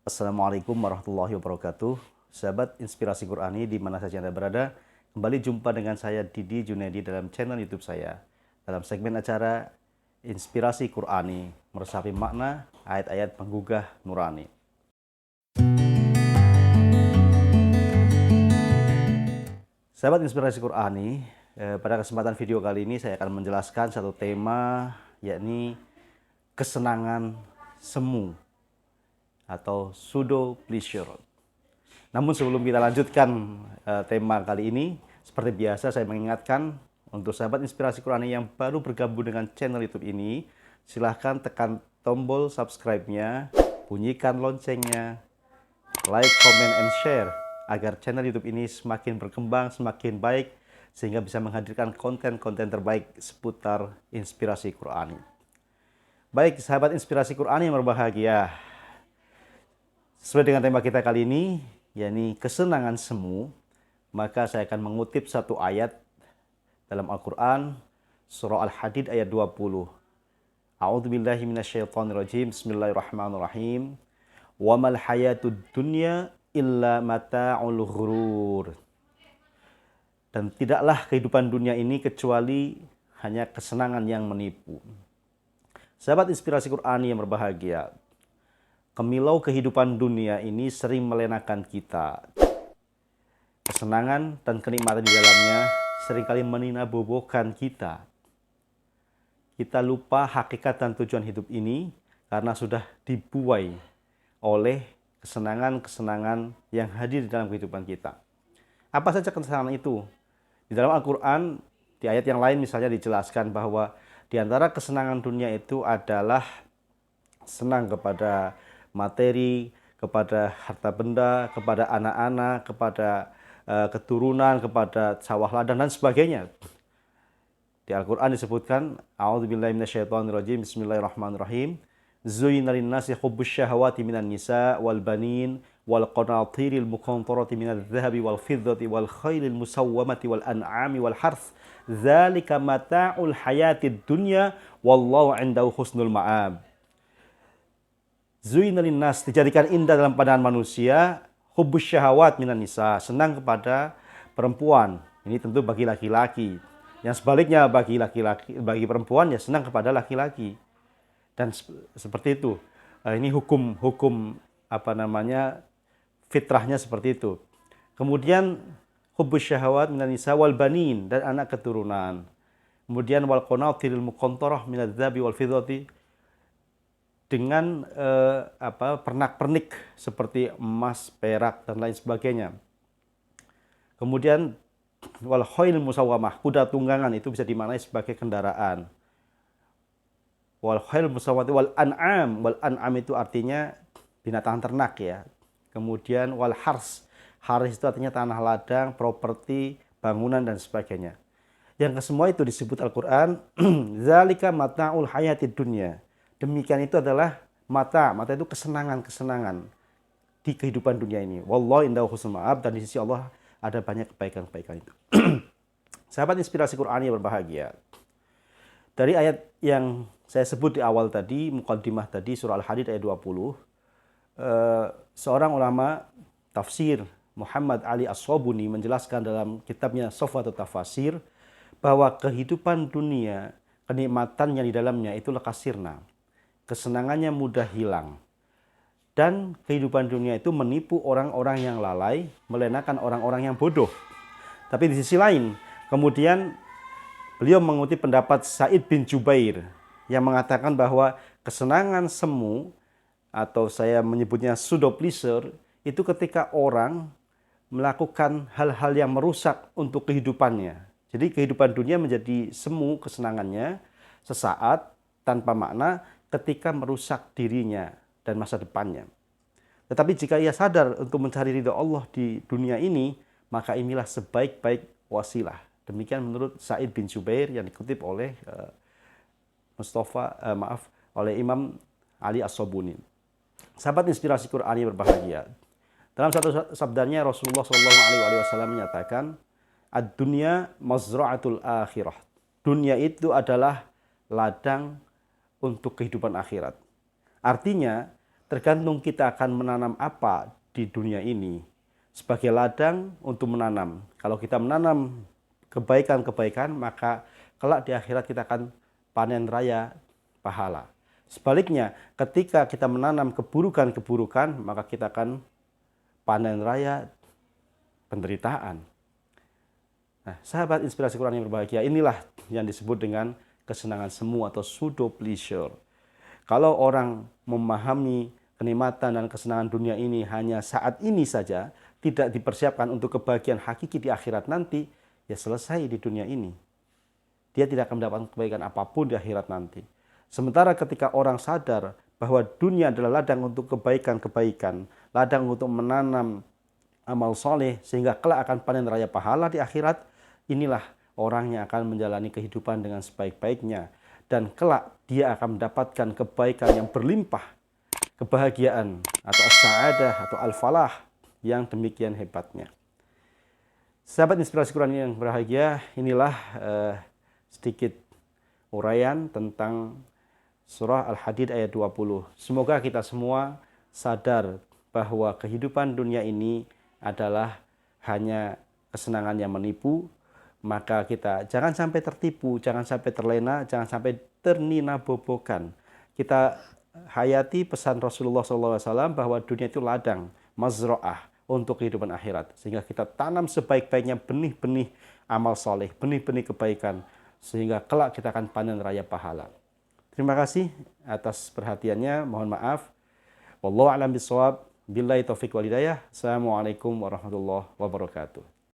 Assalamualaikum warahmatullahi wabarakatuh. Sahabat Inspirasi Qur'ani di mana saja Anda berada, kembali jumpa dengan saya Didi Junedi dalam channel YouTube saya. Dalam segmen acara Inspirasi Qur'ani, meresapi makna ayat-ayat penggugah nurani. Sahabat Inspirasi Qur'ani, pada kesempatan video kali ini saya akan menjelaskan satu tema, yakni kesenangan semu atau pseudo pleasure. Namun sebelum kita lanjutkan tema kali ini, seperti biasa saya mengingatkan untuk sahabat Inspirasi Qur'ani yang baru bergabung dengan channel YouTube ini, silahkan tekan tombol subscribe-nya, bunyikan loncengnya, like, comment, and share agar channel YouTube ini semakin berkembang, semakin baik, sehingga bisa menghadirkan konten-konten terbaik seputar Inspirasi Qur'ani. Baik, sahabat Inspirasi Qur'ani yang berbahagia, sesuai dengan tema kita kali ini, yakni kesenangan semu, maka saya akan mengutip satu ayat dalam Al-Quran, surah Al-Hadid ayat 20. A'udzubillahi minasyaitonirrajim, bismillahirrahmanirrahim. Wa mal hayatud dunya illa mata'ul ghurur. Dan tidaklah kehidupan dunia ini kecuali hanya kesenangan yang menipu. Sahabat Inspirasi Qur'ani yang berbahagia, kemilau kehidupan dunia ini sering melenakan kita. Kesenangan dan kenikmatan di dalamnya seringkali meninabobokan kita. Kita lupa hakikat dan tujuan hidup ini karena sudah dibuai oleh kesenangan-kesenangan yang hadir di dalam kehidupan kita. Apa saja kesenangan itu? Di dalam Al-Quran, di ayat yang lain misalnya dijelaskan bahwa di antara kesenangan dunia itu adalah senang kepada materi, kepada harta benda, kepada anak-anak, kepada keturunan, kepada sawah ladang dan sebagainya. Di Al-Qur'an disebutkan, a'udzubillahi minasyaitonirrajim, bismillahirrahmanirrahim. Zuyyina lin-nasi hubbus syahawati minan nisa wal banin wal qanatiril muqantarati minadh dhahabi wal fiddati wal khailil musawwamati wal an'ami wal harth. Dzalika mata'ul hayatid dunya wallahu 'indahu husnul ma'ab. Zuyyina linnas, dijadikan indah dalam pandangan manusia, hubbus syahawat minan nisa, senang kepada perempuan. Ini tentu bagi laki-laki. Yang sebaliknya bagi laki-laki, bagi perempuan ya senang kepada laki-laki. Dan seperti itu. Ini hukum fitrahnya seperti itu. Kemudian hubbus syahawat minan nisa wal banin, dan anak keturunan. Kemudian wal qanatiril muqantarah minadz dzahabi wal fiddati, dengan pernak-pernik seperti emas, perak, dan lain sebagainya. Kemudian wal khailil musawwamah, kuda tunggangan, itu bisa dimaknai sebagai kendaraan. Wal khailil musawwamati wal an'am, itu artinya binatang ternak ya. Kemudian wal hars itu artinya tanah ladang, properti, bangunan, dan sebagainya. Yang kesemua itu disebut Al-Quran, zalika mata'ul hayatid dunya. Demikian itu adalah mata itu kesenangan-kesenangan di kehidupan dunia ini. Wallahu indahu husnul ma'ab, dan di sisi Allah ada banyak kebaikan-kebaikan itu. Sahabat Inspirasi Qur'ani yang berbahagia, dari ayat yang saya sebut di awal tadi, muqaddimah tadi, surah Al-Hadid ayat 20, seorang ulama tafsir Muhammad Ali As-Sobuni menjelaskan dalam kitabnya Sofwatut Tafasir bahwa kehidupan dunia, kenikmatan yang di dalamnya itu lekas sirna. Kesenangannya mudah hilang. Dan kehidupan dunia itu menipu orang-orang yang lalai, melenakan orang-orang yang bodoh. Tapi di sisi lain, kemudian beliau mengutip pendapat Sa'id bin Jubair yang mengatakan bahwa kesenangan semu, atau saya menyebutnya pseudo pleasure, itu ketika orang melakukan hal-hal yang merusak untuk kehidupannya. Jadi kehidupan dunia menjadi semu kesenangannya sesaat tanpa makna ketika merusak dirinya dan masa depannya. Tetapi jika ia sadar untuk mencari ridha Allah di dunia ini, maka inilah sebaik-baik wasilah. Demikian menurut Sa'id bin Jubair yang dikutip oleh oleh Imam Ali As-Sobuni. Sahabat Inspirasi Qur'ani berbahagia. Dalam satu sabdanya Rasulullah SAW menyatakan, ad-dunya mazra'atul akhirah. Dunia itu adalah ladang untuk kehidupan akhirat. Artinya, tergantung kita akan menanam apa di dunia ini. Sebagai ladang untuk menanam. Kalau kita menanam kebaikan-kebaikan, maka kelak di akhirat kita akan panen raya pahala. Sebaliknya, ketika kita menanam keburukan-keburukan, maka kita akan panen raya penderitaan. Nah, sahabat inspirasi Quran yang berbahagia, inilah yang disebut dengan kesenangan semu atau pseudo pleasure. Kalau orang memahami kenikmatan dan kesenangan dunia ini hanya saat ini saja, tidak dipersiapkan untuk kebahagiaan hakiki di akhirat nanti, ya selesai di dunia ini. Dia tidak akan mendapatkan kebaikan apapun di akhirat nanti. Sementara ketika orang sadar bahwa dunia adalah ladang untuk kebaikan-kebaikan, ladang untuk menanam amal soleh, sehingga kelak akan panen raya pahala di akhirat, inilah orang yang akan menjalani kehidupan dengan sebaik-baiknya. Dan kelak dia akan mendapatkan kebaikan yang berlimpah, kebahagiaan atau as-sa'adah atau al-falah yang demikian hebatnya. Sahabat inspirasi Quran yang berbahagia, inilah sedikit uraian tentang surah Al-Hadid ayat 20. Semoga kita semua sadar bahwa kehidupan dunia ini adalah hanya kesenangan yang menipu, maka kita jangan sampai tertipu, jangan sampai terlena, jangan sampai terninabobokan. Kita hayati pesan Rasulullah SAW bahwa dunia itu ladang, mazro'ah, untuk kehidupan akhirat. Sehingga kita tanam sebaik-baiknya benih-benih amal soleh, benih-benih kebaikan. Sehingga kelak kita akan panen raya pahala. Terima kasih atas perhatiannya. Mohon maaf. Wallahu a'lam bishawab. Billahi taufiq wal hidayah. Assalamualaikum warahmatullahi wabarakatuh.